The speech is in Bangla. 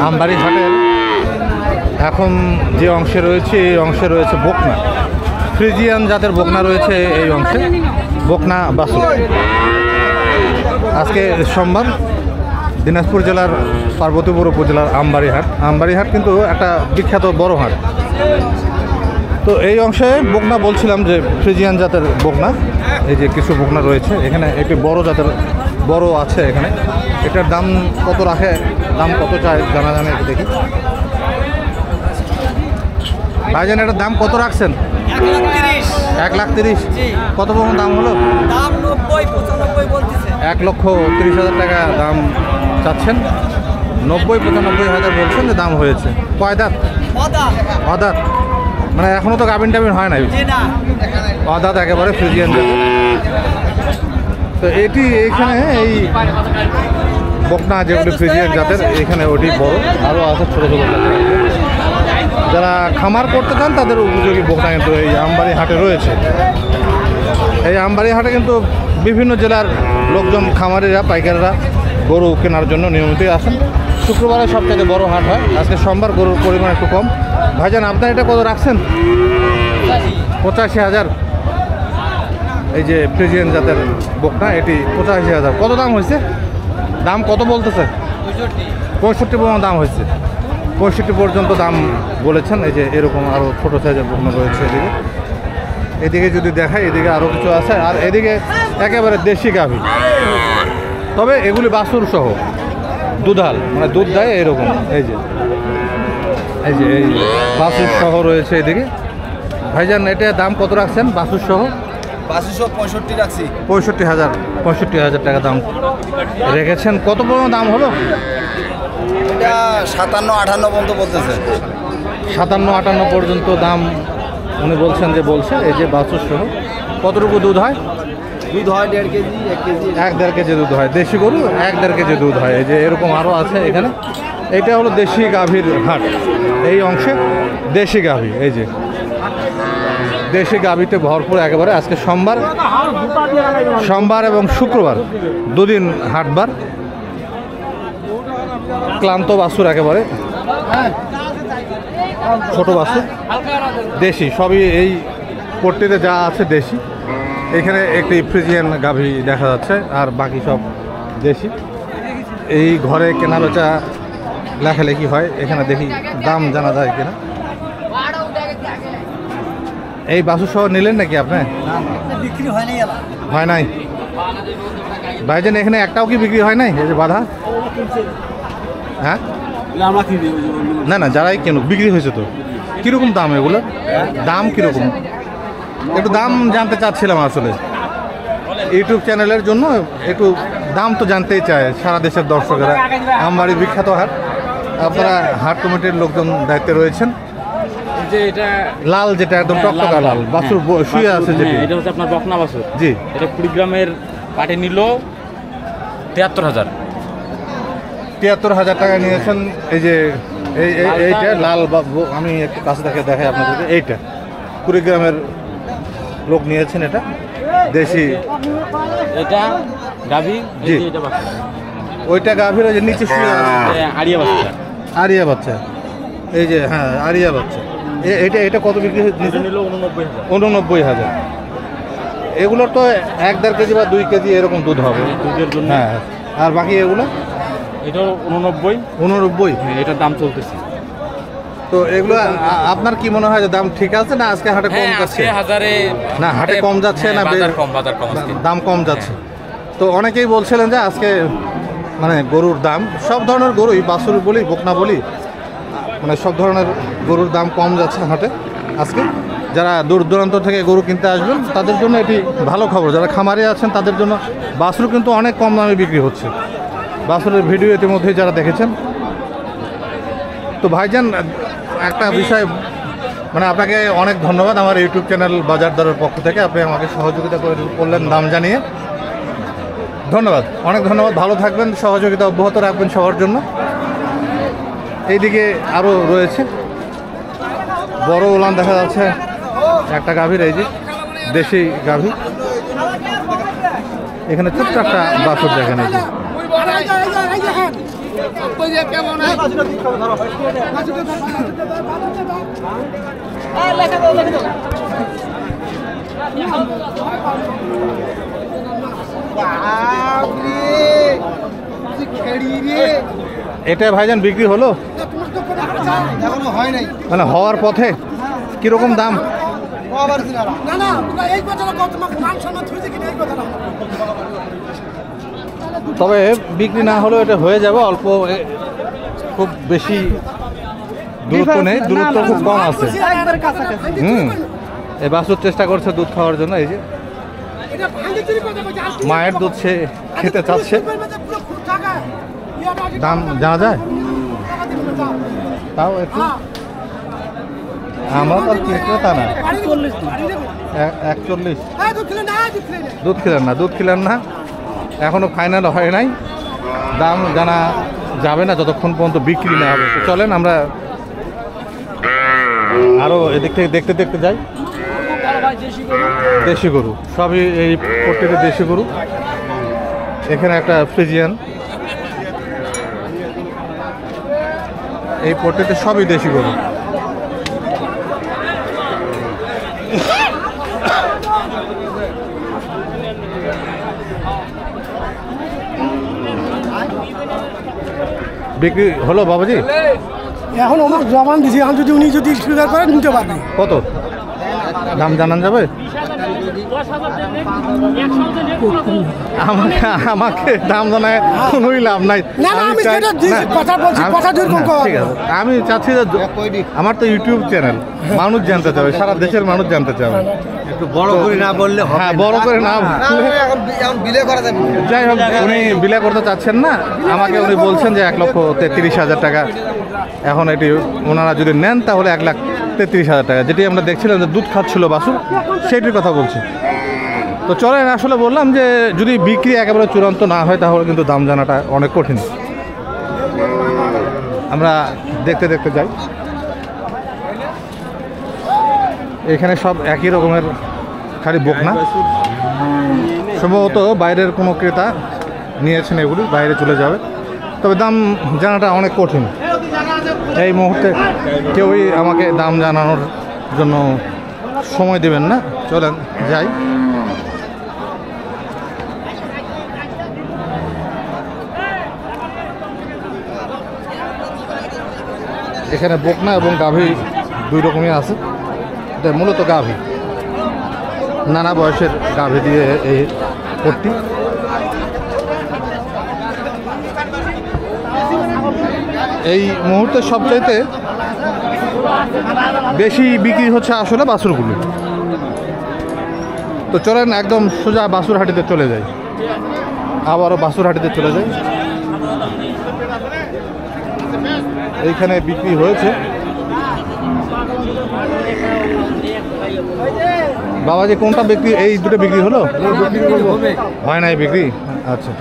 আমবাড়ি হাটের এখন যে অংশে রয়েছে এই অংশে রয়েছে বকনা, ফ্রিজিয়ান জাতের বকনা রয়েছে এই অংশে, বকনা বাছুর। আজকে সোমবার, দিনাজপুর জেলার পার্বতীপুর উপজেলার আমবাড়ি হাট। আমবাড়ি হাট কিন্তু একটা বিখ্যাত বড় হাট। তো এই অংশে বকনা বলছিলাম যে ফ্রিজিয়ান জাতের বকনা, এই যে কিছু বকনা রয়েছে এখানে, একটি বড় জাতের বড় আছে এখানে। এটার দাম কত রাখে, দাম কত চায় জানা জানে একটু দেখি। ভাইজান এটার দাম কত রাখছেন? 1,30,000। কত পর্যন্ত দাম হলো? 1,30,000 টাকা দাম চাচ্ছেন, 90-95,000 বলছেন যে দাম হয়েছে। কয় দাঁত? অদাঁত, মানে এখনো তো গাভিন টাবিন হয় নাই, অদাঁত একেবারে ফ্রিজিয়ান জাতের। তো এটি এইখানে এই বকনা যেগুলি ফ্রিজিয়ান জাতের, এখানে ওটি বড়, আরও আছে ছোটো ছোটো জাতের। যারা খামার করতে চান তাদের উপযোগী বকনা কিন্তু এই আমবাড়ি হাটে রয়েছে। এই আমবাড়ি হাটে কিন্তু বিভিন্ন জেলার লোকজন, খামারিরা, পাইকাররা গরু কেনার জন্য নিয়মিতই আসেন। শুক্রবারে সবচেয়ে বড় হাট হয়, আজকে সোমবার গরুর পরিমাণ একটু কম। ভাইজান আপনার এটা কত রাখছেন? 85,000। এই যে ফ্রিজিয়ান জাতের বকনা, এটি 85,000। কত দাম হয়েছে? দাম কত বলতেছে? 65 পর্যন্ত দাম হয়েছে, 65 পর্যন্ত দাম বলেছেন। এই যে এরকম আরও ছোটো সাইজের বকনা রয়েছে এদিকে। এদিকে যদি দেখায়, এদিকে আরও কিছু আছে, আর এদিকে একেবারে দেশি গাভী, তবে এগুলি বাছুর সহ, দুধাল, মানে দুধ দেয় এরকম। এই যে এই যে এই বাছুর সহ রয়েছে এদিকে। ভাইজান এটা দাম কত রাখছেন বাছুর সহ? 65 রাখছি। 65,000 টাকা দাম রেখেছেন। কত পর্যন্ত দাম হলো? এটা 57-58 পর্যন্ত বলতেছে। 57-58 পর্যন্ত দাম উনি বলছেন যে বলছে। এই যে বাছুর সহ। কতটুকু দুধ হয়? দুধ হয় 1.5 কেজি, 1 কেজি, 1-1.5 কেজি দুধ হয়। দেশি গরু 1-1.5 কেজি দুধ হয়। এই যে এরকম আরও আছে এখানে। এটা হলো দেশি গাভীর হাট, এই অংশে দেশি গাভী। এই যে দেশি গাভীতে ভরপুর একেবারে। আজকে সোমবার এবং শুক্রবার, দুদিন হাটবার। ক্লান্ত বাছুর একেবারে, ছোট বাছুর, দেশি সবই। এই পট্টিতে যা আছে দেশি। এখানে একটি ফ্রিজিয়ান গাভী দেখা যাচ্ছে, আর বাকি সব দেশি। এই ঘরে কেনা বেচা লেখালেখি হয়, এখানে দেখি দাম জানা যায় কিনা। এই বাছুর সহ নিলেন নাকি আপনি? বিক্রি হয়নি। হয় নাই ভাইজান, এখানে একটাও কি বিক্রি হয় নাই? এই যে বাধা। হ্যাঁ না না, যারাই কেন বিক্রি হয়েছে তো। কীরকম দাম এগুলো? দাম কীরকম একটু দাম জানতে চাচ্ছিলাম আসলে। ইউটিউব চ্যানেলের জন্য একটু দাম তো জানতেই চায় সারা দেশের দর্শকেরা। আমবাড়ি বিখ্যাত হাট, আপনারা হাট কমিটির লোকজন দায়িত্বে রয়েছেন। যে এটা লাল, যেটা একদম টকটকা লাল বাছুর শুয়ে আছে, যেটা এটা হচ্ছে আপনার বকনা বাছুর। জি, এটা কুড়িগ্রামের পাটে নিল 73,000। 73,000 টাকা নিয়েছেন। এই যে এইটা লাল, আমি একটু কাছে থেকে দেখাই আপনাদেরকে। এইটা কুড়িগ্রামের লোক নিয়েছেন, এটা দেশি। এটা গাভী, জি, এটা বাচ্চা। ওইটা গাভীর ওই যে নিচে শুয়ে আছে, আড়িয়া বাচ্চা। আরিয়া বাচ্চা। এই যে হ্যাঁ, আরিয়া বাচ্চা। এটা কত বিক্রি নিল 89,000। 89,000। এগুলোর তো 1-1.5 কেজি বা 2 কেজি এরকম দুধ হবে দুধের জন্য। হ্যাঁ, আর বাকি এগুলো এটা 89। এটার দাম চলতেছে। তো এগুলো আপনার কি মনে হয় যে দাম ঠিক আছে না আজকে হাটে কম যাচ্ছে? না, হাটে কম যাচ্ছে না, দাম কম যাচ্ছে। তো অনেকেই বলছিলেন যে আজকে মানে গরুর দাম, সব ধরনের গরুই, বাছুর বলি, বকনা বলি, মানে সব ধরনের গরুর দাম কম যাচ্ছে হাটে আজকে। যারা দূর দূরান্ত থেকে গরু কিনতে আসবেন তাদের জন্য এটি ভালো খবর। যারা খামারে আছেন তাদের জন্য বাছুর কিন্তু অনেক কম দামে বিক্রি হচ্ছে। বাছুরের ভিডিও ইতিমধ্যেই যারা দেখেছেন। তো ভাইজান, একটা বিষয়, মানে আপনাকে অনেক ধন্যবাদ আমার ইউটিউব চ্যানেল বাজার দরের পক্ষ থেকে। আপনি আমাকে সহযোগিতা করলেন দাম জানিয়ে। ধন্যবাদ, অনেক ধন্যবাদ। ভালো থাকবেন, সহযোগিতা অব্যাহত রাখবেন সবার জন্য। এইদিকে আরও রয়েছে বড় উলান দেখা যাচ্ছে একটা গাভীর, এই যে দেশি গাভী। এখানে ছোট্ট একটা বাছুর দেখেন এই যে। এটা ভাইজান বিক্রি হলো? এখনো হয় নাই। মানে হওয়ার পথে? কিরকম দাম? তবে বিক্রি না হলেও এটা হয়ে যাবে, অল্প খুব বেশি দূরত্ব নেই, দূরত্ব খুব কম আছে। এই বাছুর চেষ্টা করছে দুধ খাওয়ার জন্য, এই যে মায়ের দুধ সে খেতে চাচ্ছে। দাম জানা যায়? তাও একটু, আমরা তো ক্রেতা না। 41 দুধ খেলেন না, এখনো ফাইনাল হয় নাই, দাম জানা যাবে না যতক্ষণ পর্যন্ত বিক্রি না হবে। তো চলেন আমরা আরো এদিক থেকে দেখতে দেখতে যাই। দেশি গরু সবই এই পট্টিতে, দেশি গরু। এখানে একটা ফ্রিজিয়ান, এই পট্টিতে সবই দেশি গরু। বিক্রি হলো বাবাজি? এখন আমার জমান দিছি, এখন যদি উনি যদি স্বীকার করেন নিতে পারবে। কত দাম জানান যাবে? আমাকে দাম জানায় কোনোই লাভ নাই। আমি চাচ্ছি যে আমার তো ইউটিউব চ্যানেল, মানুষ জানতে চাবে, সারা দেশের মানুষ জানতে চাবে। একটু বড় করে না বললে, হ্যাঁ বড় করে না বিলে করা যাবে। যাই হোক, উনি বিলে করতে চাচ্ছেন না, আমাকে উনি বলছেন যে 1,33,000 টাকা। এখন এটি ওনারা যদি নেন তাহলে 1,33,000 টাকা, যেটি আমরা দেখছিলাম যে দুধ খাচ্ছিল বাছুর, সেটির কথা বলছি। তো চলেন, আসলে বললাম যে যদি বিক্রি একেবারে চূড়ান্ত না হয় তাহলে কিন্তু দাম জানাটা অনেক কঠিন। আমরা দেখতে দেখতে যাই। এখানে সব একই রকমের, খালি বকনা। সম্ভবত বাইরের কোনো ক্রেতা নিয়েছেন এগুলি, বাইরে চলে যাবে। তবে দাম জানাটা অনেক কঠিন। এই মুহূর্তে কেউই আমাকে দাম জানানোর জন্য সময় দেবেন না। চলেন যাই। এখানে বকনা এবং গাভী দুই রকমই আছে। এটা মূলত গাভী, নানা বয়সের গাভী দিয়ে এই পট্টি। এই মুহূর্তে সবচাইতে বেশি বিক্রি হচ্ছে আসলে বাছুরগুলো। তো চলেন একদম সোজা বাছুরহাটিতে চলে যাই, আবারও বাছুরহাটিতে চলে যাই। এইখানে বিক্রি হয়েছে। বাবাজি কোনটা বিক্রি? এই দুটো বিক্রি হলো? হয় নাই বিক্রি? আচ্ছা।